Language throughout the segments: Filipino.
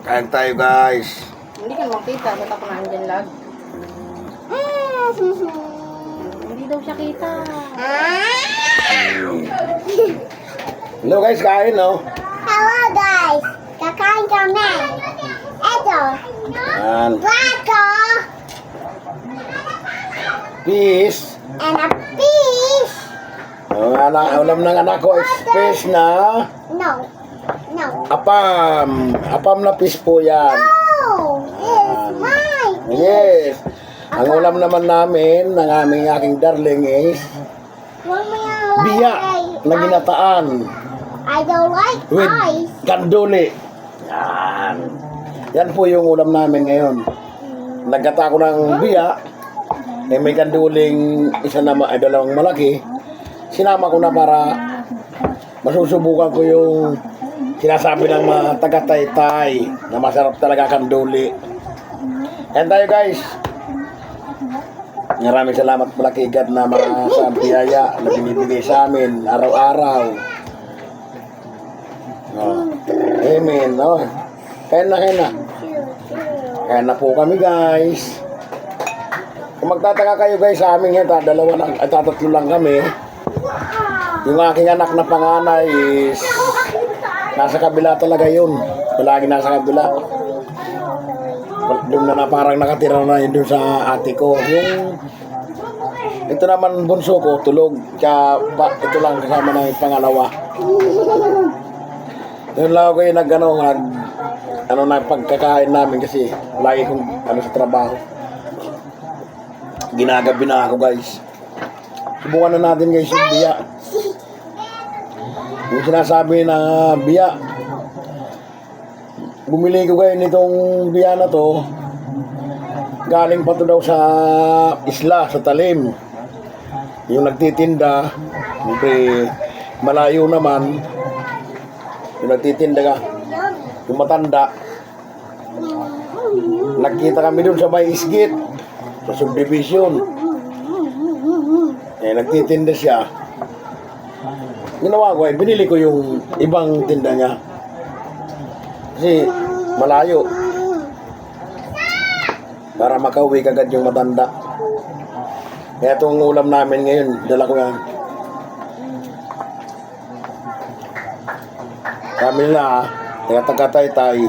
Kain tayo guys. Hindi ka makita, ba't ako nandyan lag? Hindi daw siya kita. Hello guys, kain no? Hello guys! Kakain kami! Ito! Yan. Plato! Fish. And a fish! Ulam ng anak ko is fish na No! No! apam. Apam na fish po yan. No! It's mine! Yes. Ang ulam naman namin ng aking darling is Huwag mo yung biya na ginataan I don't like with ice. kanduli. Yan. Yan po yung ulam namin ngayon. Nagkata ko ng biya. May kanduling isa na dalawang malaki. Sinama ko na para masusubukan ko yung sinasabi ng mga taga-Taytay na masarap talaga kanduli. Yan tayo guys. Maraming salamat pala kay God na mga sa biyaya na binibigay sa amin araw-araw. Amen. Oh. Kaya na. Kaya na po kami guys. Kung magtataka kayo guys sa amin yan, dalawa lang, at tatlo lang kami. Yung aking anak na panganay is nasa kabila talaga yun. Palagi nasa kabila. Doon na parang nakatira na yun doon sa ate ko. Yung ito naman bunso ko, tulog. Kaya ito lang kasama na yung pangalawa. Doon lang ako yung na pagkakain namin kasi lagi kong sa trabaho. Ginagabi na ako guys. Subukan na natin guys yung biya. Yung sinasabi na biya. Bumili ko kayo nitong biya na to. Galing pa to daw sa isla, sa Talim. Yung nagtitinda, siyempre malayo naman. Yung nagtitinda ka, yung matanda. Nagkita kami dun sa may isgit, sa subdivision. Nagtitinda siya. Ginawa ko binili ko yung ibang tinda niya. Kasi malayo. Para makauwi kagad yung matanda. Kaya itong ulam namin ngayon, dala ko yan. Kami na, kaya taga-Taytay.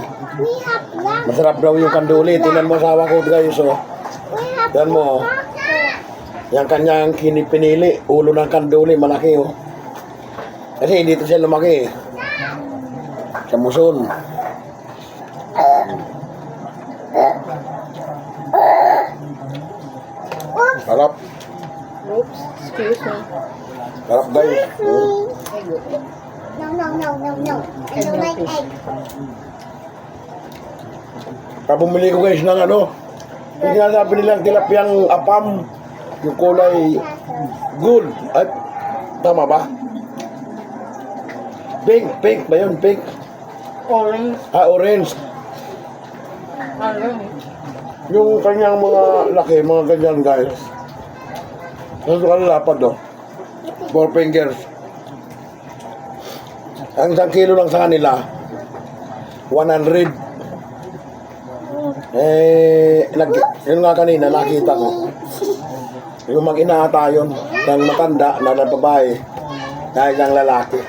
Masarap daw yung kanduli. Tingnan mo asawa ko guys, oh. Tingnan mo, yung kanyang pinili, ulo ng kanduli, malaki, oh. Kasi dito siya lumaki, sa Muson. Sarap. Oops, excuse me. Sarap guys. Ay, good. No. I don't like egg. Kaya bumili ko guys ng yung sinasabi nilang tilapiyang apam, yung kulay gold. Ay, tama ba? Pink ba yun? Pink? Orange. Orange. Ano? Yung kanyang mga laki, mga ganyan guys. Nasa kalalapad, oh. 4 fingers. Ang 1 kilo lang sa kanila, 100. Yun nga kanina, nakita ko. Yung mag-ina ata yun, ng matanda na babae, na isang lalaki.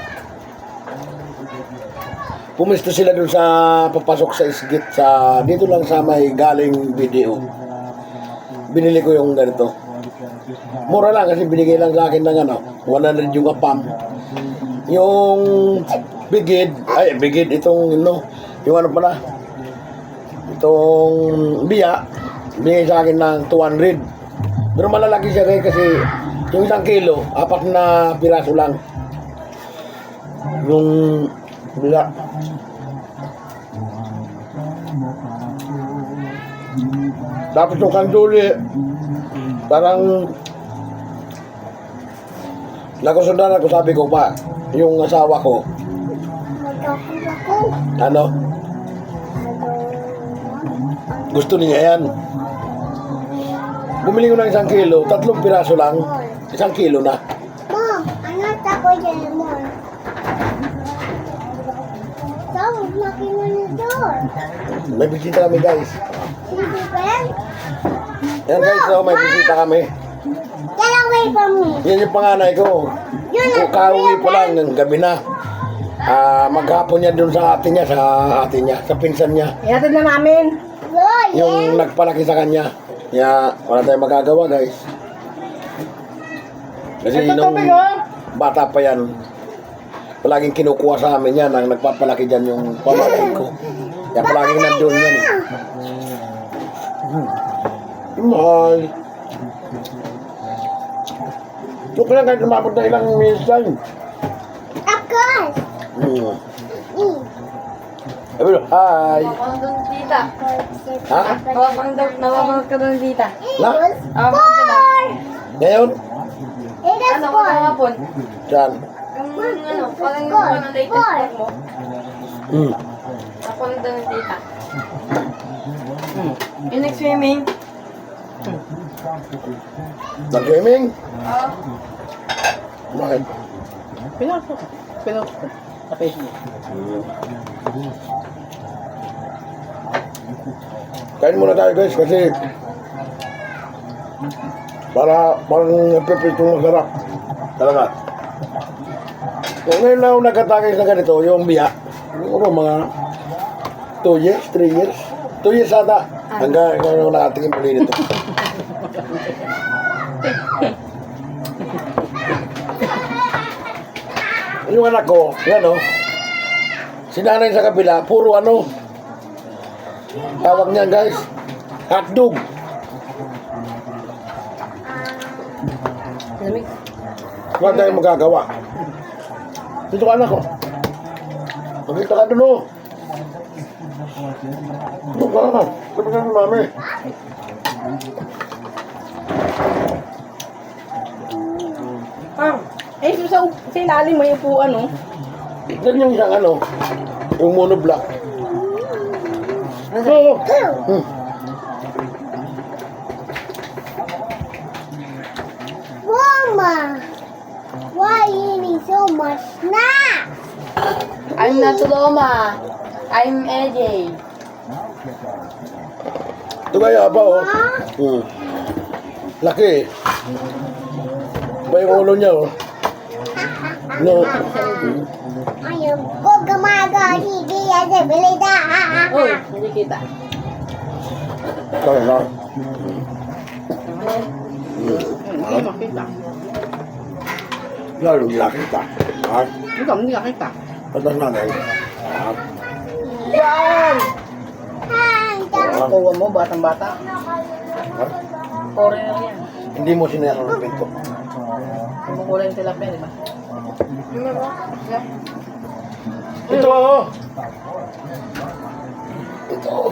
Pumisto sila dun sa papasok sa isgit sa dito lang sa may galing video. Binili ko yung ganito. Mura lang kasi binigay lang sa akin ng 100 yung apam. Yung bigid itong yung pala. Itong biya, binigay sa akin ng 200. Pero malalaki siya kasi yung 1 kilo, 4 na piraso lang. Yung biya. Tapos yung kanduli, parang nakusundan ako, sabi ko pa, yung asawa ko, gusto niya yan. Bumili ko ng 1 kilo, 3 piraso lang, 1 kilo na. Mom, I'm not that way anymore. So He's knocking on the door. May bisita kami guys. See the friend? Yan guys, so, may bisita kami. Get away from me. Yan yung panganay ko. You're not Kauwi real, pa lang friend. ng gabi na. Maghapon niya dun sa ate niya, sa pinsan niya. Ihatid na namin. Oh, Yung yeah. nagpalaki sa kanya. Kaya wala tayong magagawa guys. Kasi Ito nung tubig, oh. bata pa yan, palaging kinukuha sa amin yan ang nagpapalaki dyan yung pamangkin ko. Kaya palaging nandun yan eh. Mahal. Joke lang kahit umabot na ilang minsan. Of course. Hmm. Mm. Sabi mo, hi. Nawawag doon tita. Ha? Nawawag ka doon tita. It Na? was Nawawag ka na. Ngayon? It is Ano ka four. kahapon? Saan? Yung ano, parang yung ano latest vlog mo. Hmm. Ako lang doon tita. Yung next swimming. Nag-gaming? Oo. Bakit? Pinasok. Sa Facebook. Kain muna tayo guys kasi parang napipitong masarap. Talaga. Kung ngayon lang ako nagkatagay sa ganito, yung biya, siguro mga 2 years, 3 years. 2 years ata. Hanggang ako nakatingin muli nito. Yung anak ko, yan o. Si nanay sa kabila, puro ano. Tawag niyan guys, hotdog. Lamig. Wala tayong magagawa. Dito ka anak ko. Magkita ka dun o. Dito ka. Sabi ka ni mami. Sa ilalim may upuan, no? Yan yung isang ano, yung monoblock. Oo. Hmm. Mama, why are you eating so much snacks? I'm not Loma. I'm AJ. Ito kaya pa o. Huh? Hmm. Laki. Iba yung ulo niya o. No. Ayun, kung gumagawa, hindi yan sa bilida. Uy, hindi kita. Kaya na. Hindi makita. Lalo nakita. Ha? Hindi makita. Patas natin. Ha? Yan! Ha? Kuha mo, batang-bata. Ha? Foreigner yan. Hindi mo sinero ng pinto. Kumukulay yung tilapia, di ba? Ito o. Ito o.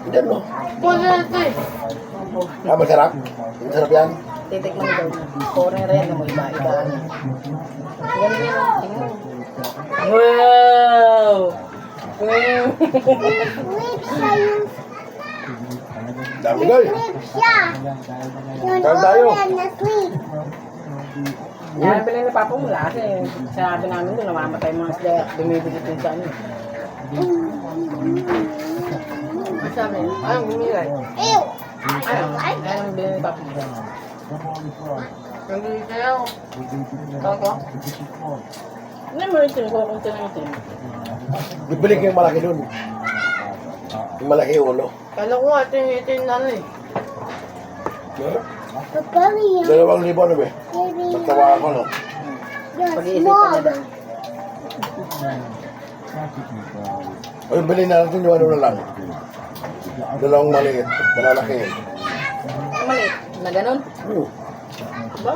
Diyan o. Foreigner ito eh. Masarap? Masarap yan? Titikman daw niya. Foreigner yan, mo iba-iba. Tingnan niyo, tingnan. Wow! Wow! Lips siya yung Dami guys. lips siya. Yung Kain tayo. orange na sweet. Yan, bilhin ni Papa mula kasi sinabi namin doon, namamatay mga sila, bumibigit yung sa ano. Sabi, anong bumili? Ew. Ano? Anong bilhin ni Papa mula? Ang bili kayo. Toto? Hindi mo rin ko kung tinayin. Bibili ko yung malaki dun. Yung malaki yung ulo. Kala ko nga, ito yung ano eh. Kapag yun, 2,000 ano ba? baby, Nagtawa ako no. you're Pag-iisipan small. na daw. O yung bilhin na natin yung ano na lang. Dalawang maliit. Malalaki yun. Ang maliit. Na ganun? Ba?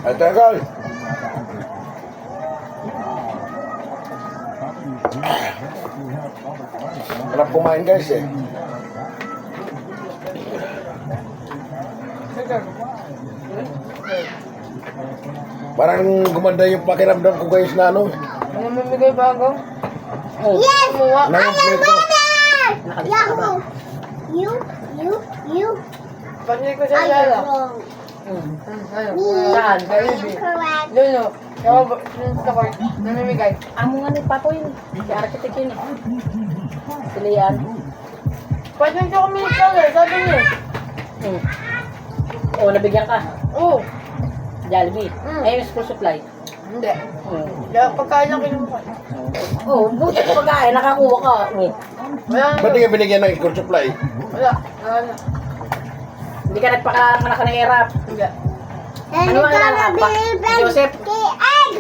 Ay, teka. Harap kumain guys eh. Parang gumanda yung pakiramdam ko guys na ano. Ano mamigay bago? Oh. Yes! Kumuha. I am Nangyampleto. winner! Nakalista ka ba? Yahoo! You. Pagnig ko I siya am lalo. wrong. Saan? Jollibee. Correct. Yun o. Yung sa ko, namimigay. Amo nga ni Papa yun. Si architect yun eh. Sila yan. Pwede nyo kami color, sabi niyo. Oo, nabigyan ka. Oo. Jollibee. Ayun yung school supply. Hindi. Pagkain lang kinuha. Oo, buti pagkain. Nakakuha ka. Wala. Ba't di ka binigyan ng school supply? Wala. Wala. Hindi ka nagpaka ka ng hirap. Hindi. And Ano you're ang gonna lalapa? be Joseph? the egg.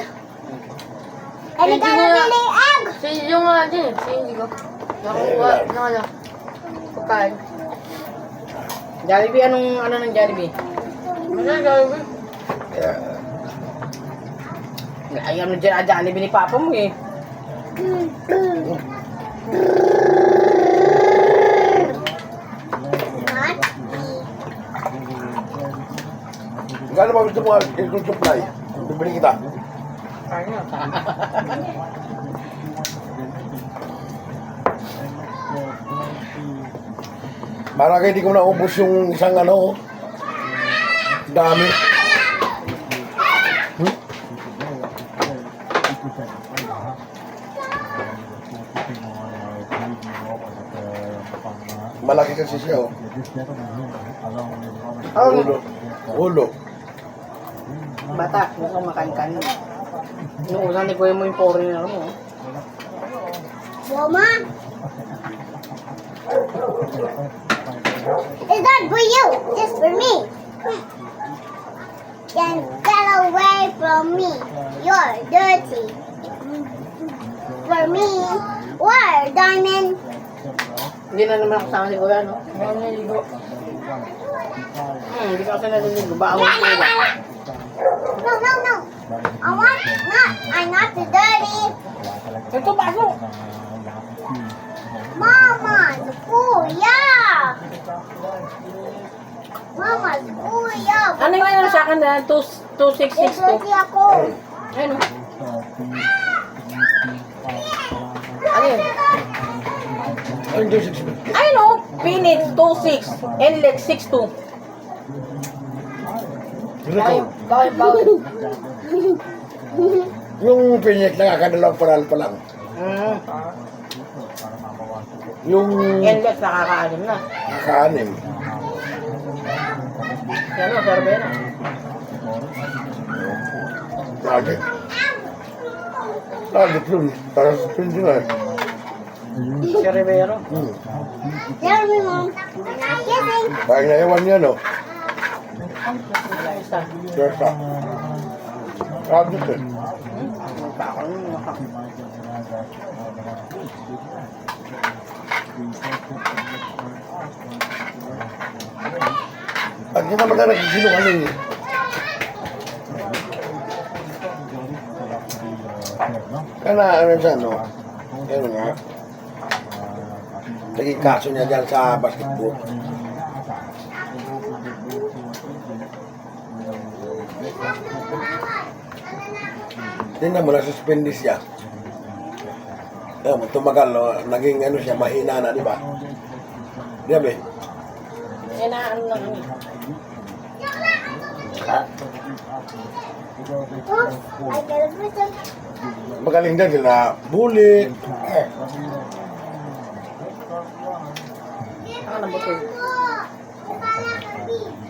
And you're gonna be egg. Si yung nga din. Si Indigo. Nakuha. Ano? Pagkain. Jollibee, anong ano ng Jollibee? Ano yung Jollibee? Ay, ano dyan, Jollibee ni Papa mo eh. Gano'n ba gusto mo ang school supply? Bibili kita. Ano? Para kayo di ko naubos yung isang ano. Dami. Malaki kasi siya oh. Ulo. Ulo. Bata, gusto makan-kan. Nung una ni Kuya mo yung foreigner mo. Mama. It's not for you. Just for me. Then get away from me. You're dirty. For me. Where, Diamond? Hindi na naman ako sama si Kuya, no? Hindi ako naligo. Hindi ka kasi naliligo. Baka mo sila. No, no, no. I'm not too dirty. Ito, baso! Mama's kuya. Mama's kuya. Ano yung ano sa akin na 2662? Dirty ako. Ayun, oh. Ano yun? Ang Diyos expect. Ayun, oh. Pinit 26. Inlet 62. Bakit? Yung pinyek nakakadalawang paral pa lang. Yung Inlet nakakaalim na. nakaanim. Yan o, Sorbena. Target. Target yun. Para sa pindi na eh. Si Rivero. Tell me, Mom. I'm not kidding. Parang naiwan niya no. Wala isa. Sersa. Target eh. Baka nung maka. At hindi naman na nagsisinungaling eh. Kana ano siya no. Ano nga. Naging kaso niya dyan sa basketball. Tingnan mo, nasuspendis siya. Tumagal, no? Naging ano siya, mahina na, di ba? Di ba, be? Yan na, ano lang yun. Oops, I got a present. Magaling din sila. Bully. Ano ba ito?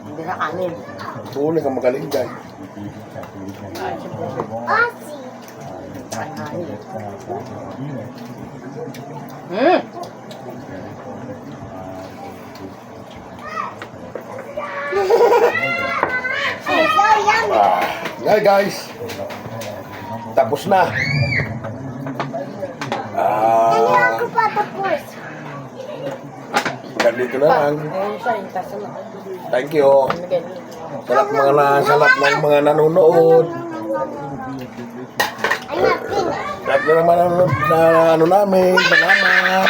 Hindi na kanin. Bully ka magaling din. Ay, siyempre. Aussie. It's so yummy. Hey guys. Tapos na. Hindi ako pa tapos. Ganito na lang. Ayun siya, yung taso na. Thank you. Miguel. Sa lahat ng mga nanonood. I'm not finished. Sa lahat ng mga nanonood na ano namin. Salamat.